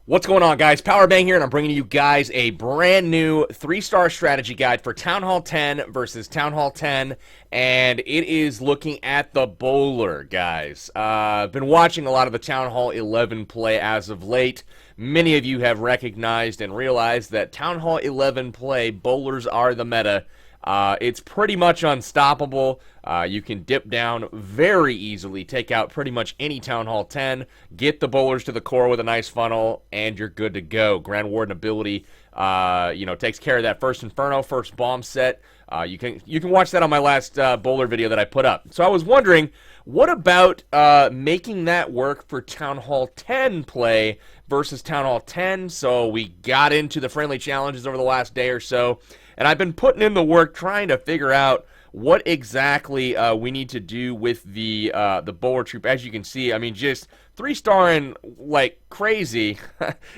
What's going on, guys? Powerbang here, and I'm bringing you guys a brand new 3-star strategy guide for Town Hall 10 versus Town Hall 10, and it is looking at the bowler, guys. I've been watching a lot of the Town Hall 11 play as of late. Many of you have recognized and realized that Town Hall 11 play, bowlers are the meta. It's pretty much unstoppable. You can dip down very easily, take out pretty much any Town Hall 10, get the bowlers to the core with a nice funnel, and you're good to go. Grand Warden ability, takes care of that first Inferno, first bomb set. You can watch that on my last bowler video that I put up. So I was wondering, what about making that work for Town Hall 10 play versus Town Hall 10? So we got into the friendly challenges over the last day or so, and I've been putting in the work trying to figure out what exactly we need to do with the bowler troop. As you can see, I mean, just 3-starring like crazy.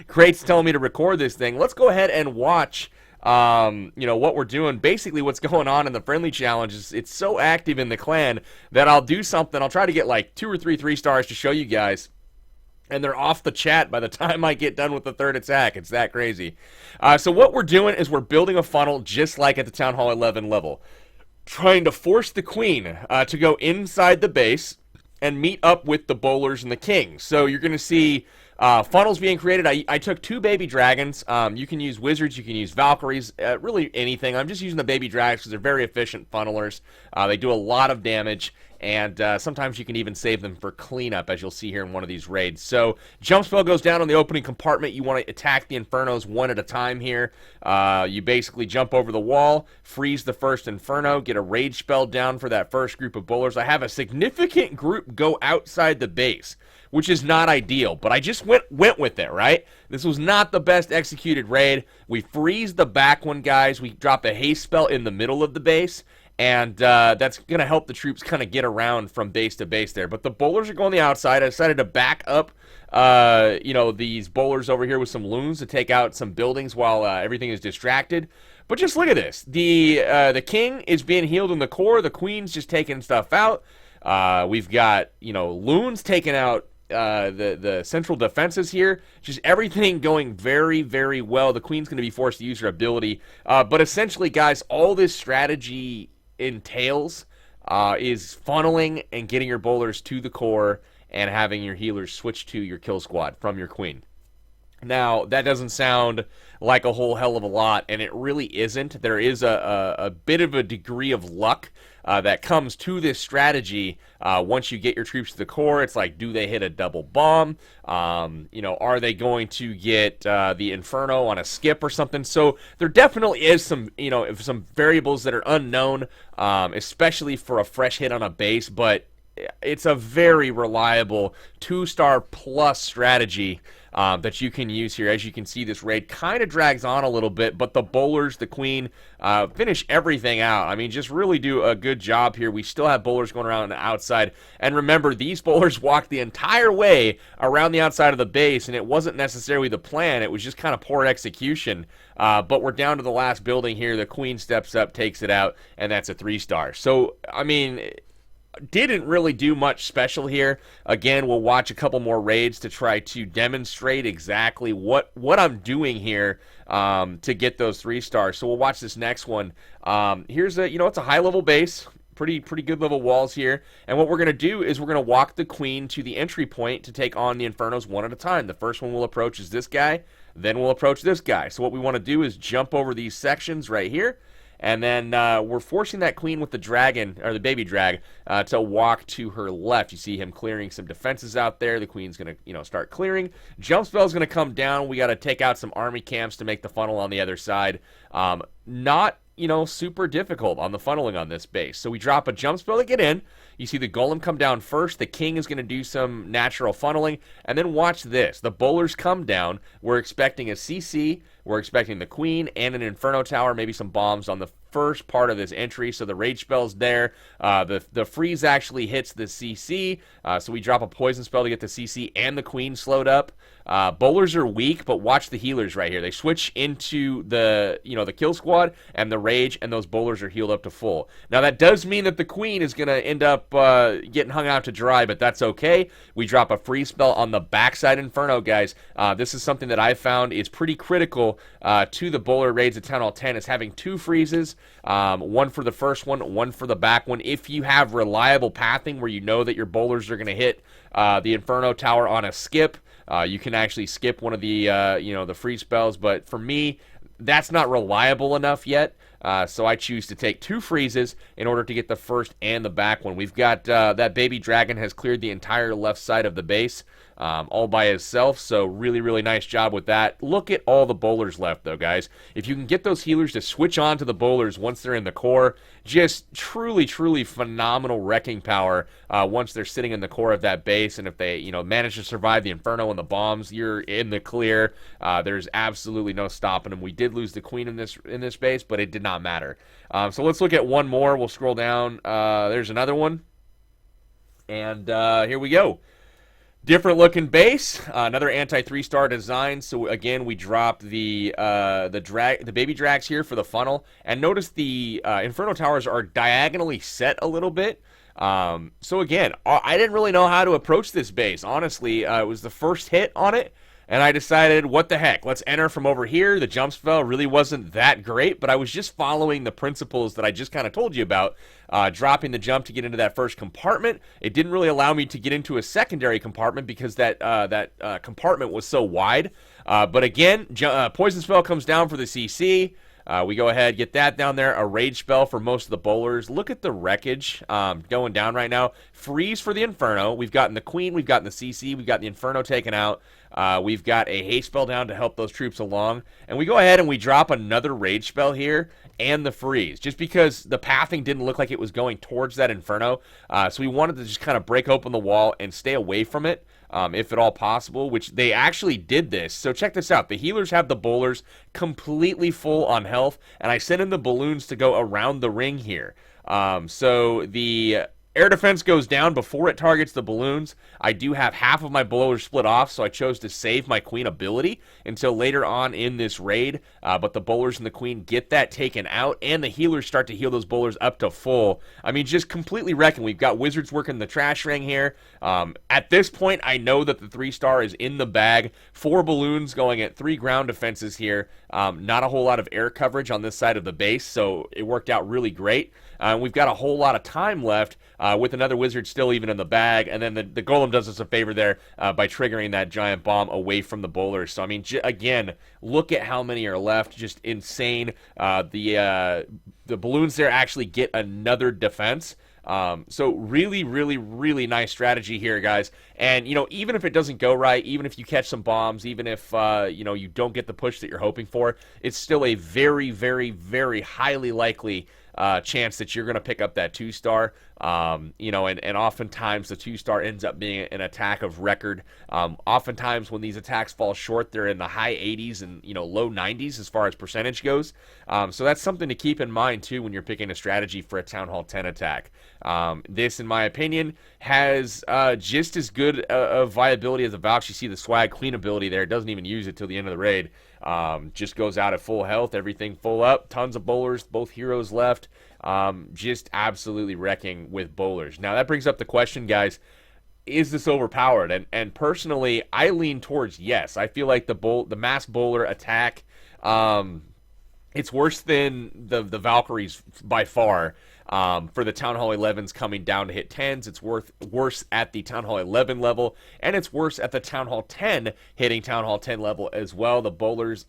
Crate's telling me to record this thing. Let's go ahead and watch what we're doing. Basically, what's going on in the friendly challenge is it's so active in the clan that I'll do something. I'll try to get like 2 or 3 3-stars to show you guys, and they're off the chat by the time I get done with the third attack. It's that crazy. So what we're doing is we're building a funnel just like at the Town Hall 11 level, trying to force the queen to go inside the base and meet up with the bowlers and the king. So you're going to see funnels being created. I took 2 baby dragons. You can use wizards, you can use Valkyries, really anything. I'm just using the baby dragons because they're very efficient funnelers. They do a lot of damage, and sometimes you can even save them for cleanup, as you'll see here in one of these raids. So jump spell goes down on the opening compartment. You want to attack the Infernos one at a time here. You basically jump over the wall, freeze the first Inferno, get a rage spell down for that first group of bowlers. I have a significant group go outside the base, which is not ideal, but I just went with it, right? This was not the best executed raid. We freeze the back one, guys. We drop a haste spell in the middle of the base, and that's going to help the troops kind of get around from base to base there. But the bowlers are going the outside. I decided to back up, these bowlers over here with some loons to take out some buildings while everything is distracted. But just look at this. The king is being healed in the core. The queen's just taking stuff out. We've got, loons taking out the central defenses here. Just everything going very, very well. The queen's going to be forced to use her ability. But essentially, guys, all this strategy entails is funneling and getting your bowlers to the core and having your healers switch to your kill squad from your queen. Now, that doesn't sound like a whole hell of a lot, and it really isn't. There is a bit of a degree of luck that comes to this strategy once you get your troops to the core. It's like, do they hit a double bomb? Are they going to get the Inferno on a skip or something? So there definitely is some variables that are unknown, especially for a fresh hit on a base, but it's a very reliable 2-star plus strategy that you can use here. As you can see, this raid kind of drags on a little bit, but the bowlers, the queen, finish everything out. I mean, just really do a good job here. We still have bowlers going around on the outside. And remember, these bowlers walked the entire way around the outside of the base, and it wasn't necessarily the plan. It was just kind of poor execution. But we're down to the last building here. The queen steps up, takes it out, and that's a 3-star. So, I mean, didn't really do much special here. Again, we'll watch a couple more raids to try to demonstrate exactly what I'm doing here to get those 3-stars. So we'll watch this next one. Here's it's a high-level base. Pretty good level walls here. And what we're going to do is we're going to walk the queen to the entry point to take on the Infernos one at a time. The first one we'll approach is this guy. Then we'll approach this guy. So what we want to do is jump over these sections right here. And then we're forcing that queen with the dragon, or the baby drag, to walk to her left. You see him clearing some defenses out there. The queen's going to, start clearing. Jump spell's going to come down. We got to take out some army camps to make the funnel on the other side. Not, super difficult on the funneling on this base. So we drop a jump spell to get in. You see the golem come down first. The king is going to do some natural funneling. And then watch this. The bowlers come down. We're expecting a CC. We're expecting the queen and an Inferno Tower, maybe some bombs on the first part of this entry. So the rage spell's there. The freeze actually hits the CC. So we drop a poison spell to get the CC and the queen slowed up. Bowlers are weak, but watch the healers right here. They switch into the kill squad and the rage, and those bowlers are healed up to full. Now that does mean that the queen is going to end up up getting hung out to dry, but that's okay. We drop a freeze spell on the backside Inferno, guys. This is something that I've found is pretty critical to the bowler raids at Town Hall 10, is having 2 freezes, one for the first one for the back one. If you have reliable pathing where you know that your bowlers are going to hit the Inferno Tower on a skip, you can actually skip one of the the freeze spells. But for me, that's not reliable enough yet. So I choose to take 2 freezes in order to get the first and the back one. We've got that baby dragon has cleared the entire left side of the base all by itself, so really, really nice job with that. Look at all the bowlers left, though, guys. If you can get those healers to switch on to the bowlers once they're in the core, just truly, truly phenomenal wrecking power once they're sitting in the core of that base. And if they, manage to survive the Inferno and the bombs, you're in the clear. There's absolutely no stopping them. We did lose the queen in this base, but it did not matter. So let's look at one more. We'll scroll down. There's another one. And here we go. Different looking base, another anti 3-star design. So again, we dropped the baby drags here for the funnel, and notice the Inferno towers are diagonally set a little bit. So again, I didn't really know how to approach this base. Honestly, it was the first hit on it, and I decided, what the heck, let's enter from over here. The jump spell really wasn't that great, but I was just following the principles that I just kind of told you about, dropping the jump to get into that first compartment. It didn't really allow me to get into a secondary compartment because that compartment was so wide. But again, poison spell comes down for the CC. We go ahead, get that down there. A rage spell for most of the bowlers. Look at the wreckage going down right now. Freeze for the Inferno. We've gotten the Queen. We've gotten the CC. We've got the Inferno taken out. We've got a haste spell down to help those troops along. And we go ahead and we drop another rage spell here and the freeze, just because the pathing didn't look like it was going towards that Inferno. So we wanted to just kind of break open the wall and stay away from it. If at all possible, which they actually did this. So check this out. The healers have the bowlers completely full on health, and I sent in the balloons to go around the ring here. So the air defense goes down before it targets the balloons. I do have half of my bowlers split off, so I chose to save my queen ability until later on in this raid. But the bowlers and the queen get that taken out, and the healers start to heal those bowlers up to full. I mean, just completely wrecking. We've got wizards working the trash ring here. At this point, I know that the 3-star is in the bag. 4 balloons going at 3 ground defenses here. Not a whole lot of air coverage on this side of the base, so it worked out really great. We've got a whole lot of time left with another wizard still even in the bag, and then the golem does us a favor there by triggering that giant bomb away from the bowlers. So I mean, again, look at how many are left. Just insane. The balloons there actually get another defense. So really, really, really nice strategy here, guys. And, even if it doesn't go right, even if you catch some bombs, even if, you don't get the push that you're hoping for, it's still a very, very, very highly likely chance that you're going to pick up that 2-star. And oftentimes the 2-star ends up being an attack of record. Oftentimes when these attacks fall short, they're in the high 80s and, low 90s as far as percentage goes. So that's something to keep in mind, too, when you're picking a strategy for a Town Hall 10 attack. This, in my opinion, has just as good a viability as a Vouch. You see the swag queen ability there. It doesn't even use it till the end of the raid. Just goes out at full health, everything full up, tons of bowlers, both heroes left. Just absolutely wrecking with bowlers. Now, that brings up the question, guys, is this overpowered? And personally, I lean towards yes. I feel like the mass bowler attack, it's worse than the Valkyries by far. For the Town Hall 11s coming down to hit 10s, it's worse at the Town Hall 11 level, and it's worse at the Town Hall 10 hitting Town Hall 10 level as well. The bowlers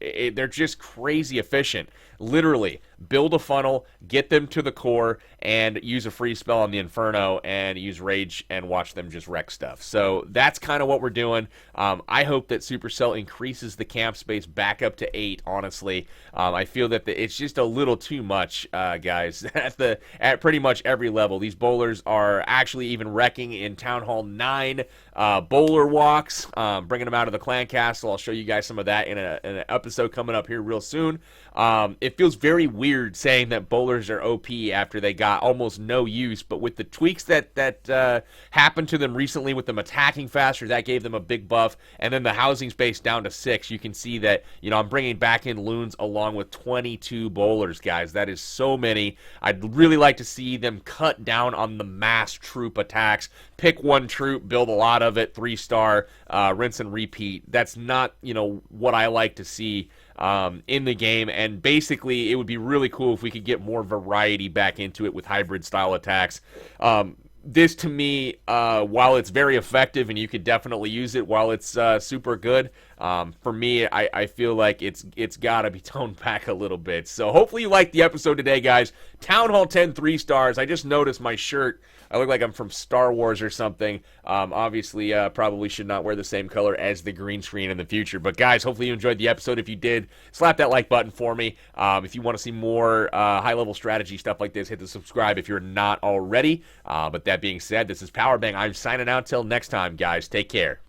they're just crazy efficient. Literally, build a funnel, get them to the core, and use a free spell on the Inferno, and use Rage and watch them just wreck stuff. So that's kind of what we're doing. I hope that Supercell increases the camp space back up to 8, honestly. I feel that it's just a little too much, guys, at pretty much every level. These bowlers are actually even wrecking in Town Hall 9 bowler walks, bringing them out of the clan castle. I'll show you guys some of that in an episode episode coming up here real soon. It feels very weird saying that bowlers are OP after they got almost no use, but with the tweaks that happened to them recently with them attacking faster, that gave them a big buff, and then the housing space down to 6, you can see that, I'm bringing back in loons along with 22 bowlers, guys. That is so many. I'd really like to see them cut down on the mass troop attacks. Pick one troop, build a lot of it, 3-star, rinse and repeat. That's not, what I like to see in the game, and basically it would be really cool if we could get more variety back into it with hybrid style attacks. This to me, while it's very effective and you could definitely use it while it's super good, for me, I feel like it's got to be toned back a little bit. So hopefully you liked the episode today, guys. Town Hall 10 3 stars. I just noticed my shirt. I look like I'm from Star Wars or something. Obviously, probably should not wear the same color as the green screen in the future. But guys, hopefully you enjoyed the episode. If you did, slap that like button for me. If you want to see more high-level strategy stuff like this, hit the subscribe if you're not already. But that being said, this is Powerbang. I'm signing out till next time, guys. Take care.